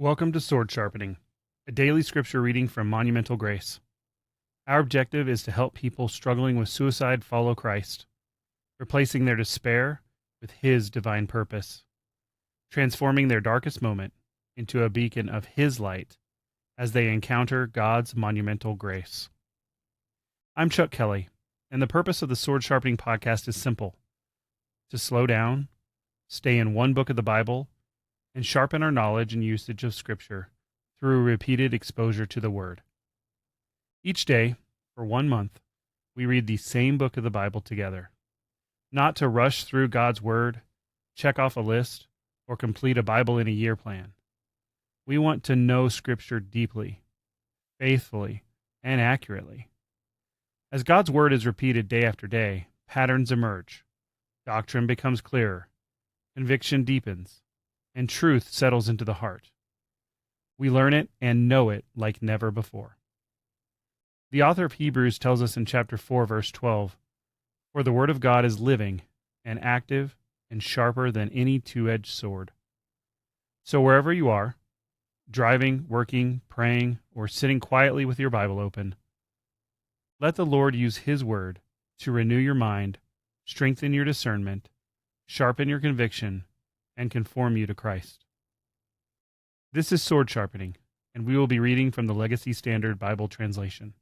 Welcome to Sword Sharpening, a daily scripture reading from Monumental Grace. Our objective is to help people struggling with suicide follow Christ, replacing their despair with His divine purpose, transforming their darkest moment into a beacon of His light as they encounter God's monumental grace. I'm Chuck Kelly, and the purpose of the Sword Sharpening podcast is simple: to slow down, stay in one book of the Bible, and sharpen our knowledge and usage of Scripture through repeated exposure to the Word. Each day, for 1 month, we read the same book of the Bible together, not to rush through God's Word, check off a list, or complete a Bible in a year plan. We want to know Scripture deeply, faithfully, and accurately. As God's Word is repeated day after day, patterns emerge, doctrine becomes clearer, conviction deepens, and truth settles into the heart. We learn it and know it like never before. The author of Hebrews tells us in chapter 4, verse 12, "For the word of God is living and active and sharper than any two-edged sword." So wherever you are, driving, working, praying, or sitting quietly with your Bible open, let the Lord use His word to renew your mind, strengthen your discernment, sharpen your conviction, and conform you to Christ. This is Sword Sharpening, and we will be reading from the Legacy Standard Bible Translation.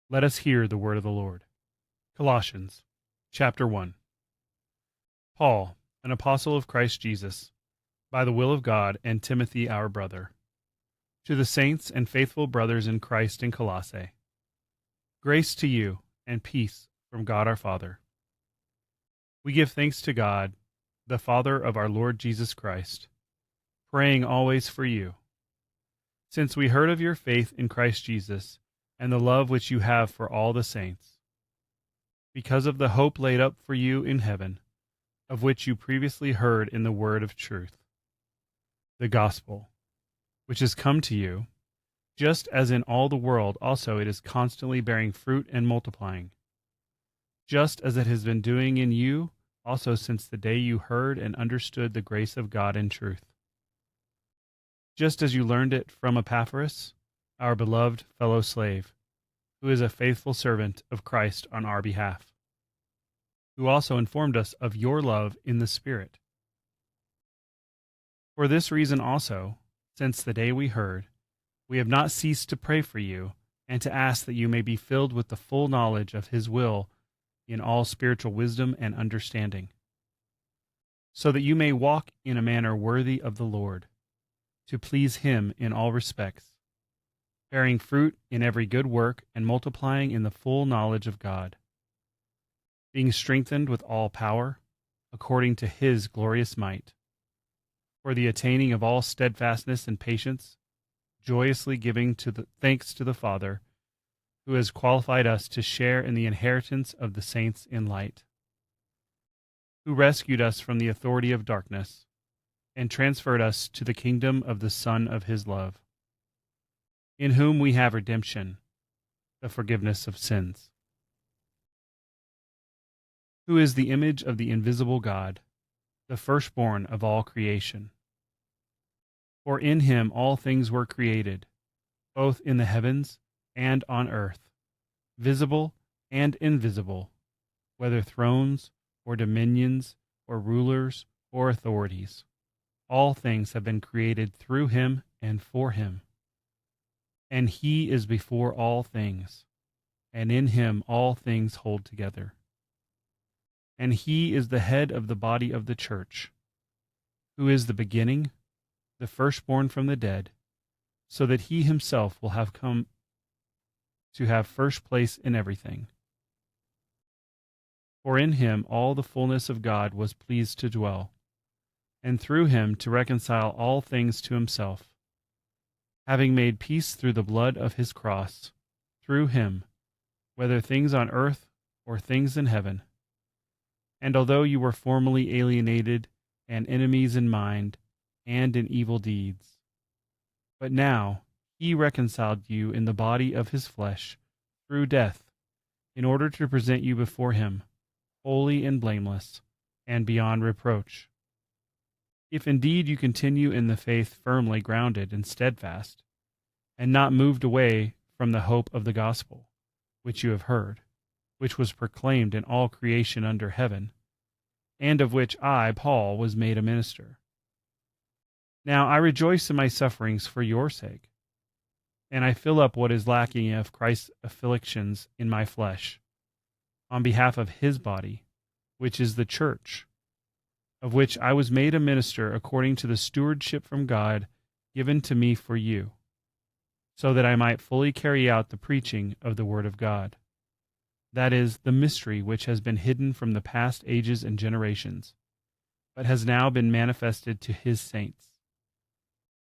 Let us hear the word of the Lord. Colossians, chapter 1. Paul, an apostle of Christ Jesus, by the will of God, and Timothy our brother, to the saints and faithful brothers in Christ in Colossae, grace to you and peace from God our Father. We give thanks to God, the Father of our Lord Jesus Christ, praying always for you, since we heard of your faith in Christ Jesus and the love which you have for all the saints, because of the hope laid up for you in heaven, of which you previously heard in the word of truth, the gospel, which has come to you, just as in all the world also it is constantly bearing fruit and multiplying, just as it has been doing in you also since the day you heard and understood the grace of God in truth. Just as you learned it from Epaphras, our beloved fellow slave, who is a faithful servant of Christ on our behalf, who also informed us of your love in the Spirit. For this reason also, since the day we heard, we have not ceased to pray for you and to ask that you may be filled with the full knowledge of His will in all spiritual wisdom and understanding, so that you may walk in a manner worthy of the Lord, to please Him in all respects, bearing fruit in every good work and multiplying in the full knowledge of God, being strengthened with all power, according to His glorious might, for the attaining of all steadfastness and patience, joyously giving thanks to the Father, who has qualified us to share in the inheritance of the saints in light, who rescued us from the authority of darkness and transferred us to the kingdom of the Son of His love, in whom we have redemption, the forgiveness of sins, who is the image of the invisible God, the firstborn of all creation. For in Him all things were created, both in the heavens and on earth, visible and invisible, whether thrones or dominions or rulers or authorities. All things have been created through Him and for Him. And He is before all things, and in Him all things hold together. And He is the head of the body of the church, who is the beginning, the firstborn from the dead, so that He Himself will have come to have first place in everything. For in Him all the fullness of God was pleased to dwell, and through Him to reconcile all things to Himself, having made peace through the blood of His cross, through Him, whether things on earth or things in heaven. And although you were formerly alienated and enemies in mind and in evil deeds, but now He reconciled you in the body of His flesh through death, in order to present you before Him, holy and blameless, and beyond reproach, If indeed you continue in the faith firmly grounded and steadfast, and not moved away from the hope of the gospel, which you have heard, which was proclaimed in all creation under heaven, and of which I, Paul, was made a minister. Now I rejoice in my sufferings for your sake, and I fill up what is lacking of Christ's afflictions in my flesh, on behalf of his body, which is the church, of which I was made a minister according to the stewardship from God given to me for you, so that I might fully carry out the preaching of the word of God. That is, the mystery which has been hidden from the past ages and generations, but has now been manifested to his saints,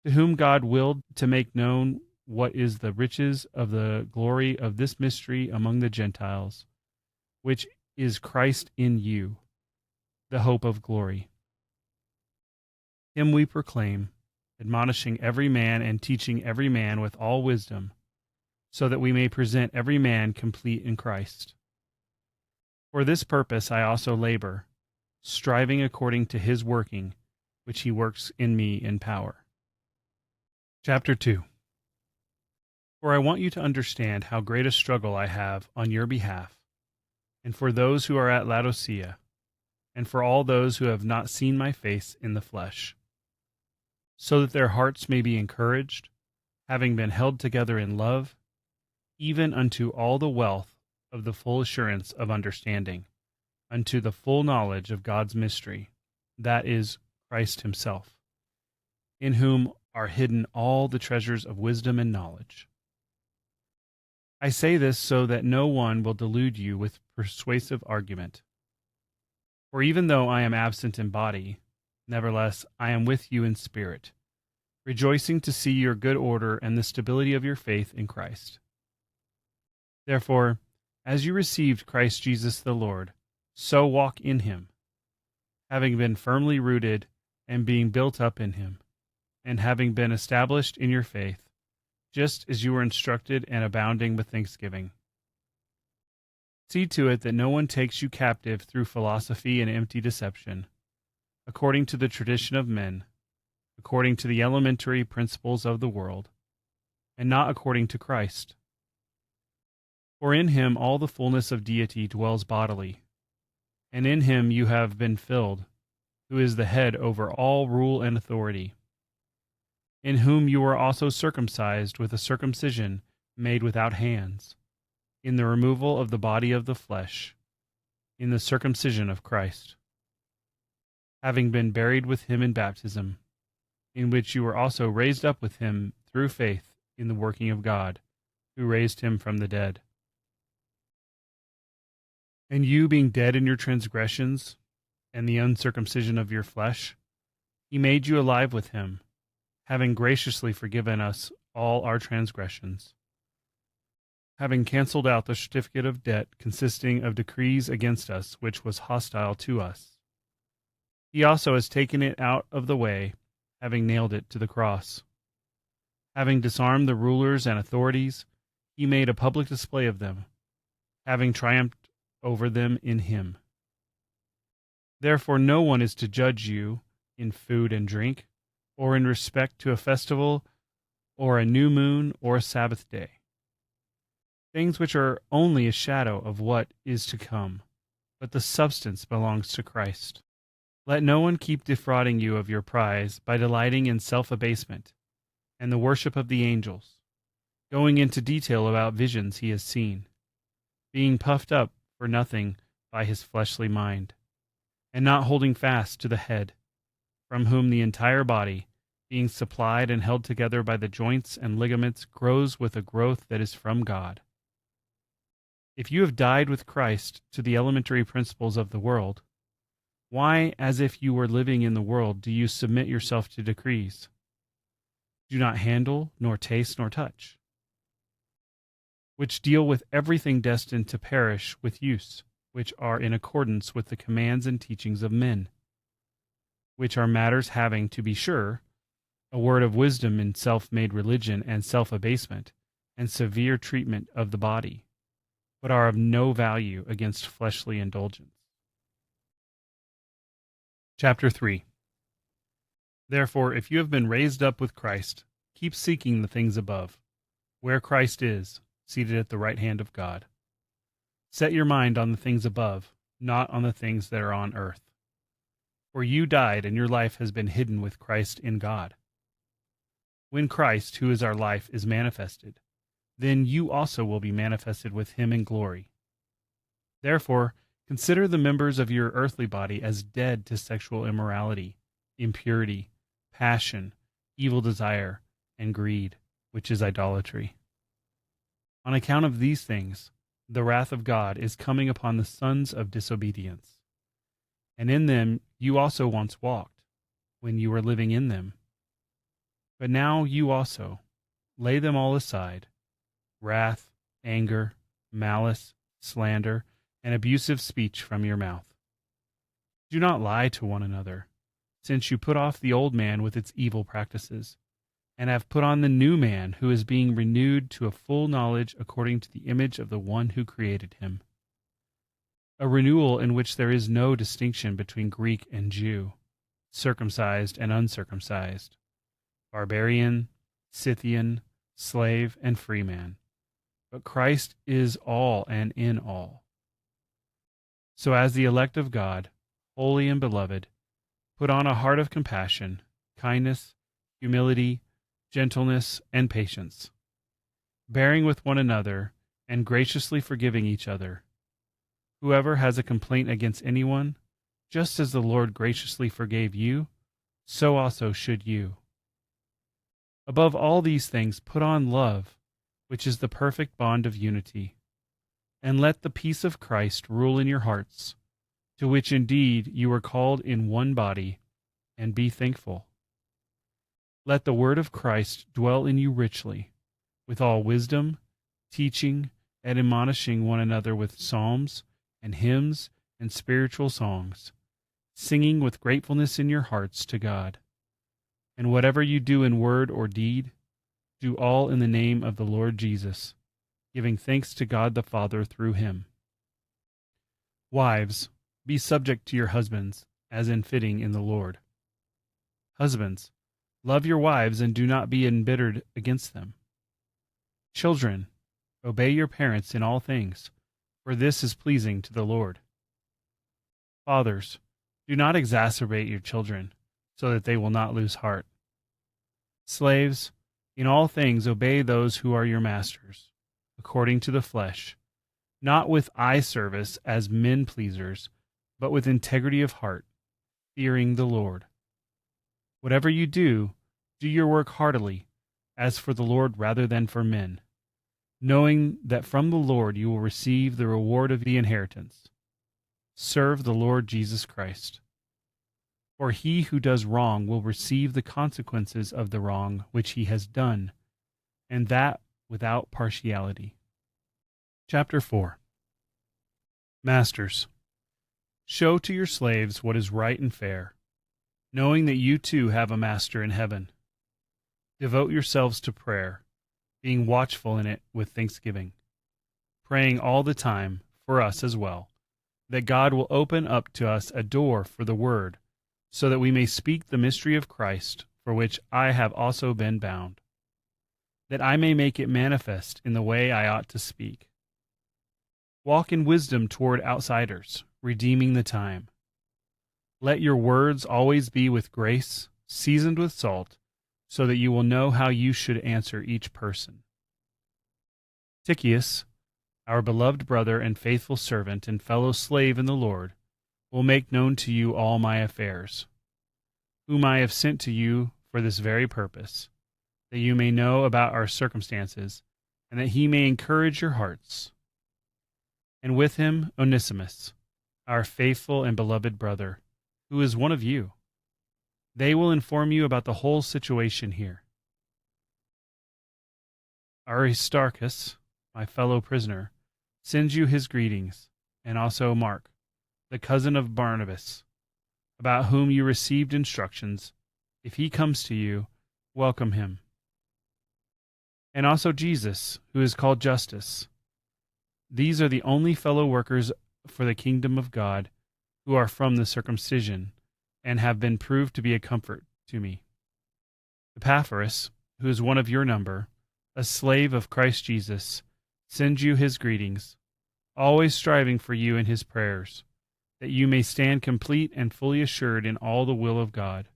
to whom God willed to make known what is the riches of the glory of this mystery among the Gentiles, which is Christ in you, the hope of glory. Him we proclaim, admonishing every man and teaching every man with all wisdom, so that we may present every man complete in Christ. For this purpose I also labor, striving according to his working, which he works in me in power. Chapter 2. For I want you to understand how great a struggle I have on your behalf, and for those who are at Laodicea, and for all those who have not seen my face in the flesh, so that their hearts may be encouraged, having been held together in love, even unto all the wealth of the full assurance of understanding, unto the full knowledge of God's mystery, that is, Christ himself, in whom are hidden all the treasures of wisdom and knowledge. I say this so that no one will delude you with persuasive argument. For even though I am absent in body, nevertheless I am with you in spirit, rejoicing to see your good order and the stability of your faith in Christ. Therefore, as you received Christ Jesus the Lord, so walk in him, having been firmly rooted and being built up in him, and having been established in your faith, just as you were instructed, and abounding with thanksgiving. See to it that no one takes you captive through philosophy and empty deception, according to the tradition of men, according to the elementary principles of the world, and not according to Christ. For in him all the fullness of deity dwells bodily, and in him you have been filled, who is the head over all rule and authority, in whom you are also circumcised with a circumcision made without hands, in the removal of the body of the flesh, in the circumcision of Christ, having been buried with him in baptism, in which you were also raised up with him through faith in the working of God, who raised him from the dead. And you, being dead in your transgressions and the uncircumcision of your flesh, he made you alive with him, having graciously forgiven us all our transgressions, having cancelled out the certificate of debt consisting of decrees against us, which was hostile to us. He also has taken it out of the way, having nailed it to the cross. Having disarmed the rulers and authorities, he made a public display of them, having triumphed over them in him. Therefore no one is to judge you in food and drink, or in respect to a festival, or a new moon, or a Sabbath day, things which are only a shadow of what is to come, but the substance belongs to Christ. Let no one keep defrauding you of your prize by delighting in self-abasement and the worship of the angels, going into detail about visions he has seen, being puffed up for nothing by his fleshly mind, and not holding fast to the head, from whom the entire body, being supplied and held together by the joints and ligaments, grows with a growth that is from God. If you have died with Christ to the elementary principles of the world, why, as if you were living in the world, do you submit yourself to decrees? Do not handle, nor taste, nor touch, which deal with everything destined to perish with use, which are in accordance with the commands and teachings of men, which are matters having, to be sure, a word of wisdom in self-made religion and self-abasement, and severe treatment of the body, but are of no value against fleshly indulgence. Chapter 3. Therefore, if you have been raised up with Christ, keep seeking the things above, where Christ is, seated at the right hand of God. Set your mind on the things above, not on the things that are on earth. For you died, and your life has been hidden with Christ in God. When Christ, who is our life, is manifested, then you also will be manifested with him in glory. Therefore, consider the members of your earthly body as dead to sexual immorality, impurity, passion, evil desire, and greed, which is idolatry. On account of these things, the wrath of God is coming upon the sons of disobedience. And in them you also once walked, when you were living in them. But now you also lay them all aside: wrath, anger, malice, slander, and abusive speech from your mouth. Do not lie to one another, since you put off the old man with its evil practices, and have put on the new man, who is being renewed to a full knowledge according to the image of the one who created him. A renewal in which there is no distinction between Greek and Jew, circumcised and uncircumcised, barbarian, Scythian, slave, and free man. But Christ is all and in all. So as the elect of God, holy and beloved, put on a heart of compassion, kindness, humility, gentleness, and patience, bearing with one another and graciously forgiving each other. Whoever has a complaint against anyone, just as the Lord graciously forgave you, so also should you. Above all these things put on love, which is the perfect bond of unity. And let the peace of Christ rule in your hearts, to which indeed you were called in one body, and be thankful. Let the word of Christ dwell in you richly, with all wisdom, teaching and admonishing one another with psalms and hymns and spiritual songs, singing with gratefulness in your hearts to God. And whatever you do in word or deed, do all in the name of the Lord Jesus, giving thanks to God the Father through him. Wives, be subject to your husbands, as in fitting in the Lord. Husbands, love your wives and do not be embittered against them. Children, obey your parents in all things, for this is pleasing to the Lord. Fathers, do not exacerbate your children, so that they will not lose heart. Slaves, in all things obey those who are your masters, according to the flesh, not with eye service as men pleasers, but with integrity of heart, fearing the Lord. Whatever you do, do your work heartily, as for the Lord rather than for men, knowing that from the Lord you will receive the reward of the inheritance. Serve the Lord Jesus Christ. For he who does wrong will receive the consequences of the wrong which he has done, and that without partiality. Chapter 4. Masters, show to your slaves what is right and fair, knowing that you too have a master in heaven. Devote yourselves to prayer, being watchful in it with thanksgiving, praying all the time for us as well, that God will open up to us a door for the word, so that we may speak the mystery of Christ, for which I have also been bound, that I may make it manifest in the way I ought to speak. Walk in wisdom toward outsiders, redeeming the time. Let your words always be with grace, seasoned with salt, so that you will know how you should answer each person. Tychicus, our beloved brother and faithful servant and fellow slave in the Lord, will make known to you all my affairs, whom I have sent to you for this very purpose, that you may know about our circumstances, and that he may encourage your hearts. And with him Onesimus, our faithful and beloved brother, who is one of you. They will inform you about the whole situation here. Aristarchus, my fellow prisoner, sends you his greetings, and also Mark, the cousin of Barnabas, about whom you received instructions. If he comes to you, welcome him. And also Jesus, who is called Justus. These are the only fellow workers for the kingdom of God who are from the circumcision, and have been proved to be a comfort to me. Epaphras, who is one of your number, a slave of Christ Jesus, sends you his greetings, always striving for you in his prayers, that you may stand complete and fully assured in all the will of God.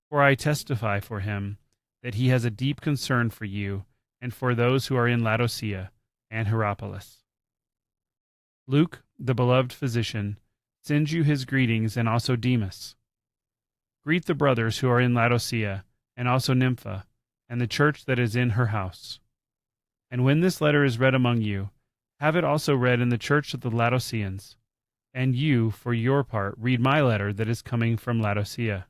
For I testify for him that he has a deep concern for you and for those who are in Laodicea and Hierapolis. Luke, the beloved physician, sends you his greetings, and also Demas. Greet the brothers who are in Laodicea, and also Nympha, and the church that is in her house. And when this letter is read among you, have it also read in the church of the Laodiceans. And you, for your part, read my letter that is coming from Laodicea.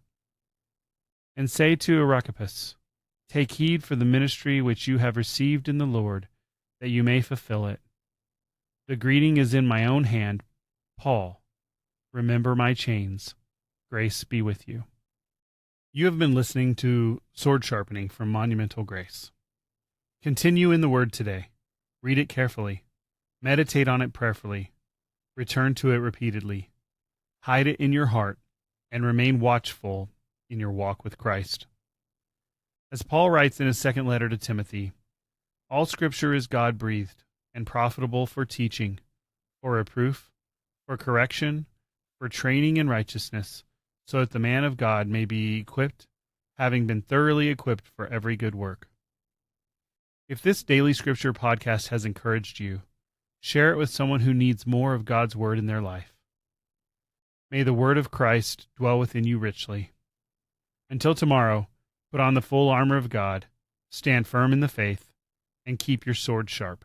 And say to Archippus, take heed for the ministry which you have received in the Lord, that you may fulfill it. The greeting is in my own hand, Paul. Remember my chains. Grace be with you. You have been listening to Sword Sharpening from Monumental Grace. Continue in the Word today. Read it carefully. Meditate on it prayerfully. Return to it repeatedly. Hide it in your heart, and remain watchful in your walk with Christ. As Paul writes in his second letter to Timothy, all Scripture is God-breathed and profitable for teaching, for reproof, for correction, for training in righteousness, so that the man of God may be equipped, having been thoroughly equipped for every good work. If this daily Scripture podcast has encouraged you, share it with someone who needs more of God's Word in their life. May the Word of Christ dwell within you richly. Until tomorrow, put on the full armor of God, stand firm in the faith, and keep your sword sharp.